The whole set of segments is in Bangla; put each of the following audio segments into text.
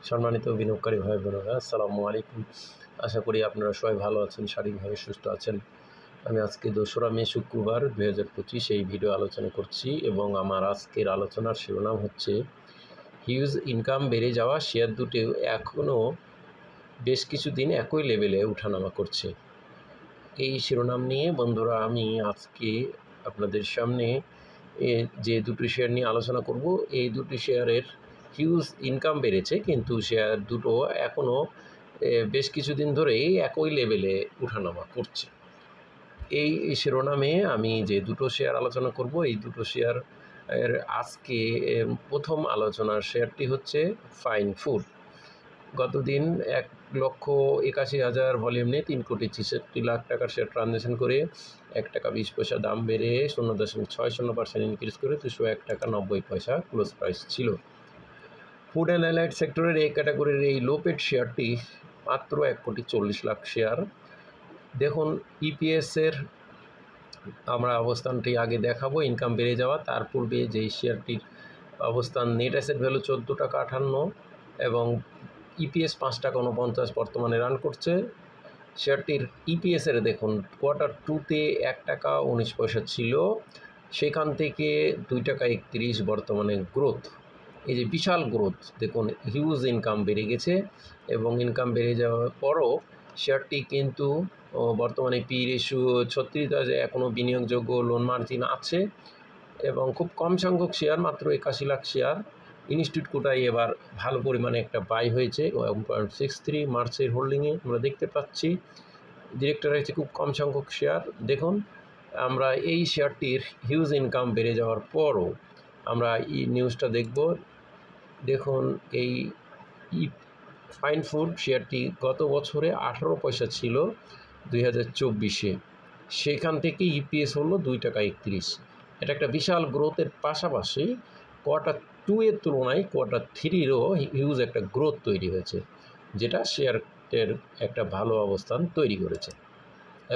সম্মানিত বিনিয়োগকারী ভাই বোনেরা, আসসালামু আলাইকুম। আশা করি আপনারা সবাই ভালো আছেন, শারীরিকভাবে সুস্থ আছেন। আমি আজকে 2রা মে শুক্রবার 2025 এই ভিডিও আলোচনা করছি এবং আমার আজকের আলোচনার শিরোনাম হচ্ছে হিউজ ইনকাম বেড়ে যাওয়া শেয়ার দুটি এখনও বেশ কিছুদিন একই লেভেলে ওঠানামা করছে। এই শিরোনাম নিয়ে বন্ধুরা আমি আজকে আপনাদের সামনে যে দুটি শেয়ার নিয়ে আলোচনা করব। এই দুটি শেয়ারের হিউজ ইনকাম বেড়েছে, কিন্তু শেয়ার দুটো এখনও বেশ কিছুদিন ধরেই একই লেভেলে ওঠানামা করছে। এই শিরোনামে আমি যে দুটো শেয়ার আলোচনা করব, এই দুটো শেয়ার এর আজকে প্রথম আলোচনার শেয়ারটি হচ্ছে ফাইন ফুড। গতদিন 1,81,000 ভলিউম নিয়ে 3,63,00,000 টাকার শেয়ার ট্রানজ্যাকশন করে 1 টাকা 20 পয়সা দাম বেড়ে 0.60% ইনক্রিজ করে 201 টাকা 90 পয়সা ক্লোজ প্রাইস ছিল। ফুড অ্যান্ড অ্যালাইড সেক্টরের এই ক্যাটাগরির এই লো পেড শেয়ারটি মাত্র 1,40,00,000 শেয়ার। দেখুন ইপিএসের আমরা অবস্থানটি আগে দেখাবো, ইনকাম বেড়ে যাওয়া। তার পূর্বে যেই শেয়ারটির অবস্থান নেট অ্যাসেট ভ্যালু 14 টাকা 58 এবং ইপিএস 5 টাকা 49 বর্তমানে রান করছে। শেয়ারটির ইপিএসের দেখুন কোয়ার্টার 2তে 1 টাকা 19 পয়সা ছিল, সেখান থেকে 2 টাকা 31 বর্তমানে গ্রোথ। এই যে বিশাল গ্রোথ, দেখুন হিউজ ইনকাম বেড়ে গেছে এবং ইনকাম বেড়ে যাওয়ার পরও শেয়ারটি কিন্তু বর্তমানে পি রেশিও 36, এখনও বিনিয়োগযোগ্য লোন মার্জিন আছে এবং খুব কম সংখ্যক শেয়ার, মাত্র 81 লাখ শেয়ার। ইনস্টিটিউট কোটায় এবার ভালো পরিমাণে একটা বাই হয়েছে 1.63 মার্চের হোল্ডিংয়ে আমরা দেখতে পাচ্ছি। ডিরেক্টর হয়েছে খুব কম সংখ্যক শেয়ার। দেখুন আমরা এই শেয়ারটির হিউজ ইনকাম বেড়ে যাওয়ার পরও আমরা এই নিউজটা দেখব। দেখুন এই ফাইন ফুড শেয়ারটি গত বছরে 18 পয়সা ছিল 2024-এ, সেখান থেকে ইপিএস হলো 2 টাকা 31। এটা একটা বিশাল গ্রোথের পাশাপাশি কোয়ার্টার 2 এর তুলনায় কোয়ার্টার 3-রও হিউজ একটা গ্রোথ তৈরি হয়েছে, যেটা শেয়ারের একটা ভালো অবস্থান তৈরি করেছে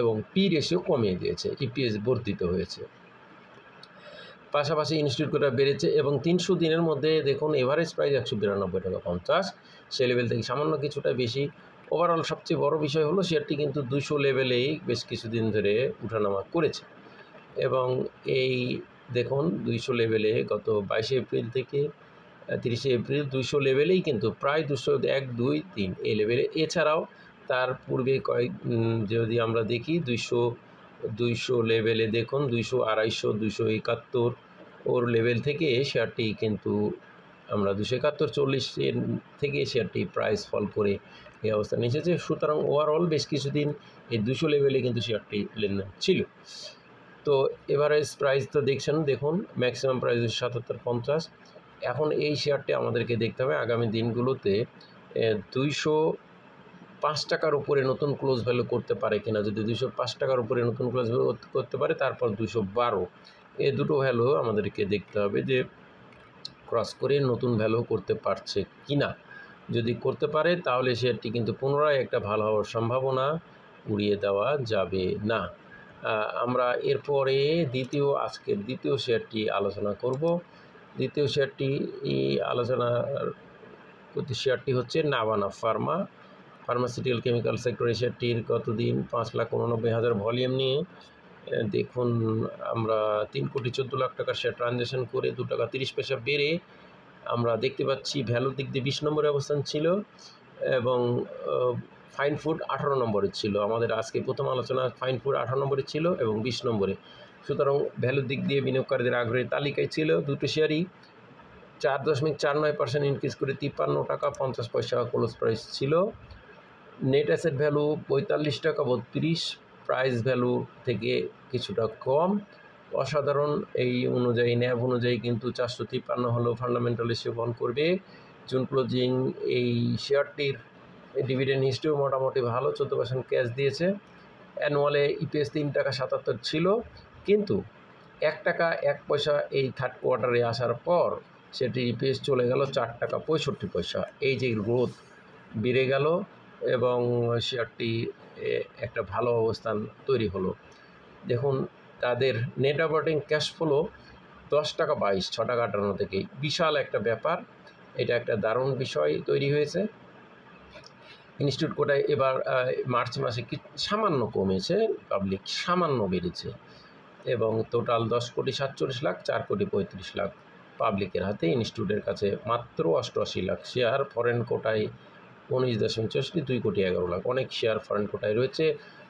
এবং পি রেশিও কমিয়ে দিয়েছে, ইপিএস বর্ধিত হয়েছে। পাশাপাশি ইনস্টিটিউট কোটা বেড়েছে এবং 300 দিনের মধ্যে দেখুন এভারেজ প্রাইস 192 টাকা 50, সেই লেভেল থেকে সামান্য কিছুটা বেশি। ওভারঅল সবচেয়ে বড় বিষয় হলো শেয়ারটি কিন্তু 200 লেভেলেই বেশ কিছুদিন ধরে উঠানামা করেছে এবং এই দেখুন 200 লেভেলে গত 22 এপ্রিল থেকে 30 এপ্রিল 200 লেভেলেই কিন্তু প্রায় 201, 2, 3 এই লেভেলে। এছাড়াও তার পূর্বে যদি আমরা দেখি 200 লেভেলে দেখুন 200, 250, 271 ওর লেভেল থেকে শেয়ারটি কিন্তু আমরা 271, 40 থেকে শেয়ারটি প্রাইস ফল করে এই অবস্থানে এসেছে। সুতরাং ওভারঅল বেশ কিছুদিন এই 200 লেভেলে কিন্তু শেয়ারটি লেনদেন ছিল। তো এভারেজ প্রাইস তো দেখছেন, দেখুন ম্যাক্সিমাম প্রাইস 77.50। এখন এই শেয়ারটি আমাদেরকে দেখতে হবে আগামী দিনগুলোতে 205 টাকার উপরে নতুন ক্লোজ ভ্যালু করতে পারে কিনা। যদি 205 টাকার উপরে নতুন ক্লোজ ভ্যালু করতে পারে, তারপর 212, এই দুটো ভ্যালু আমাদেরকে দেখতে হবে যে ক্রস করে নতুন ভ্যালু করতে পারছে কিনা। যদি করতে পারে তাহলে শেয়ারটি কিন্তু পুনরায় একটা ভালো হওয়ার সম্ভাবনা উড়িয়ে দেওয়া যাবে না। আমরা এরপরে আজকের দ্বিতীয় শেয়ারটি আলোচনা করব। দ্বিতীয় শেয়ারটি শেয়ারটি হচ্ছে নাভানা ফার্মাসিউটিক্যাল কেমিক্যাল সেক্টরের শেয়ারটির গতদিন 5,89,000 ভলিউম নিয়ে দেখুন আমরা 3,14,00,000 টাকার শেয়ার ট্রানজ্যাকশন করে 2 টাকা 30 পয়সা বেড়ে আমরা দেখতে পাচ্ছি ভ্যালুর দিক দিয়ে 20 নম্বরে অবস্থান ছিল এবং ফাইন ফুড 18 নম্বরে ছিল। আমাদের আজকে প্রথম আলোচনা ফাইন ফুড 18 নম্বরে ছিল এবং 20 নম্বরে। সুতরাং ভ্যালুর দিক দিয়ে বিনিয়োগকারীদের আগ্রহের তালিকায় ছিল দুটো শেয়ারই। 4.49% ইনক্রিজ করে 53 টাকা 50 পয়সা ক্লোজ প্রাইস ছিল। নেট অ্যাসেট ভ্যালু 45 টাকা 32, প্রাইস ভ্যালু থেকে কিছুটা কম। অসাধারণ এই অনুযায়ী ন্যাব অনুযায়ী কিন্তু 453 হলেও ফান্ডামেন্টাল রেশিও বহন করবে। জুন ক্লোজিং এই শেয়ারটির ডিভিডেন্ড হিস্ট্রিও মোটামুটি ভালো, 14% ক্যাশ দিয়েছে। অ্যানুয়ালে ইপিএস 3 টাকা 77 ছিল, কিন্তু 1 টাকা 1 পয়সা এই থার্ড কোয়ার্টারে আসার পর সেটির ইপিএস চলে গেল 4 টাকা 65 পয়সা। এই যে গ্রোথ বেড়ে গেল এবং শেয়ারটি একটা ভালো অবস্থান তৈরি হলো। দেখুন তাদের নেট অপারেটিং ক্যাশ ফ্লো 10 টাকা 22, 6 টাকা 58 থেকে, বিশাল একটা ব্যাপার। এটা একটা দারুণ বিষয় তৈরি হয়েছে। ইনস্টিটিউট কোটায় এবার মার্চ মাসে সামান্য কমেছে, পাবলিক সামান্য বেড়েছে, এবং টোটাল 10,47,00,000, 4,35,00,000 পাবলিকের হাতে, ইনস্টিটিউটের কাছে মাত্র 88 লাখ শেয়ার। ফরেন কোটায় 19.64, 2,11,00,000 অনেক শেয়ার ফরেন কোটায় রয়েছে।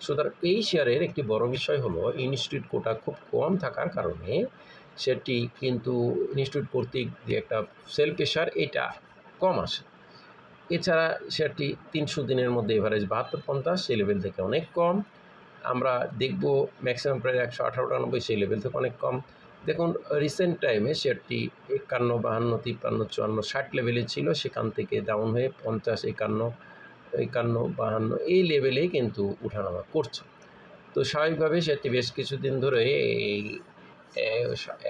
সুতরাং এই শেয়ারের একটি বড় বিষয় হলো ইনস্টিটিউট কোটা খুব কম থাকার কারণে সেটি কিন্তু ইনস্টিটিউট কর্তৃক যে একটা সেল প্রেশার এটা কম আসে। এছাড়া শেয়ারটি 300 দিনের মধ্যে এভারেজ 72-50, সেই লেভেল থেকে অনেক কম। আমরা দেখব ম্যাক্সিমাম প্রায় 118-98, সেই লেভেল থেকে অনেক কম। দেখুন রিসেন্ট টাইমে শেয়ারটি 51, 52, 53, 54, 60 লেভেলে ছিল, সেখান থেকে ডাউন হয়ে 50, 51, 52 এই লেভেলেই কিন্তু উঠানামা করছে। তো স্বাভাবিকভাবে শেয়ারটি বেশ কিছুদিন ধরে এই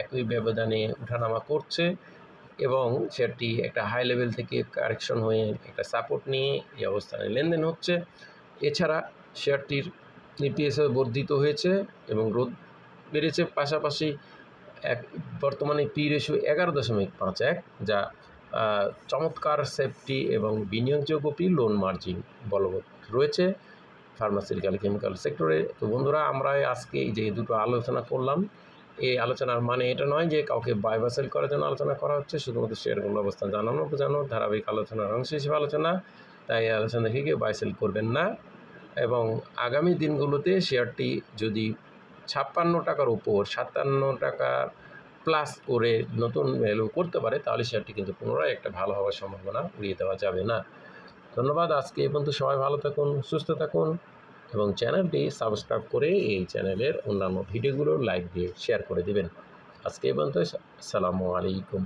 একই ব্যবধানে উঠানামা করছে, এবং শেয়ারটি একটা হাই লেভেল থেকে কারেকশন হয়ে একটা সাপোর্ট নিয়ে এই অবস্থানে লেনদেন হচ্ছে। এছাড়া শেয়ারটির ইপিএসও বর্ধিত হয়েছে এবং গ্রোথ বেড়েছে। পাশাপাশি বর্তমানে পি রেশিও 11.51, যা চমৎকার সেফটি এবং বিনিয়োগযোগ্য পি, লোন মার্জিন বলবৎ রয়েছে ফার্মাসিউটিক্যাল কেমিক্যাল সেক্টরে। তো বন্ধুরা, আমরা আজকে এই যে দুটো আলোচনা করলাম, এই আলোচনার মানে এটা নয় যে কাউকে বাই বা সেল করার জন্য আলোচনা করা হচ্ছে, শুধুমাত্র শেয়ারগুলোর অবস্থান জানানো বোঝানো ধারাবাহিক আলোচনার অংশ হিসেবে আলোচনা। তাই আলোচনা দেখে কেউ বাই সেল করবেন না, এবং আগামী দিনগুলোতে শেয়ারটি যদি 56 টাকার উপর 57 টাকা প্লাস করে নতুন ভ্যালু করতে পারে, তাহলে শেয়ারটি কিন্তু পুনরায় একটা ভালো হওয়ার সম্ভাবনা উড়িয়ে দেওয়া যাবে না। ধন্যবাদ। আজকে এই পর্যন্ত। সবাই ভালো থাকুন, সুস্থ থাকুন, এবং চ্যানেলটি সাবস্ক্রাইব করে এই চ্যানেলের অন্যান্য ভিডিওগুলো লাইক দিয়ে শেয়ার করে দেবেন। আজকে এই পর্যন্ত। আসসালামু আলাইকুম।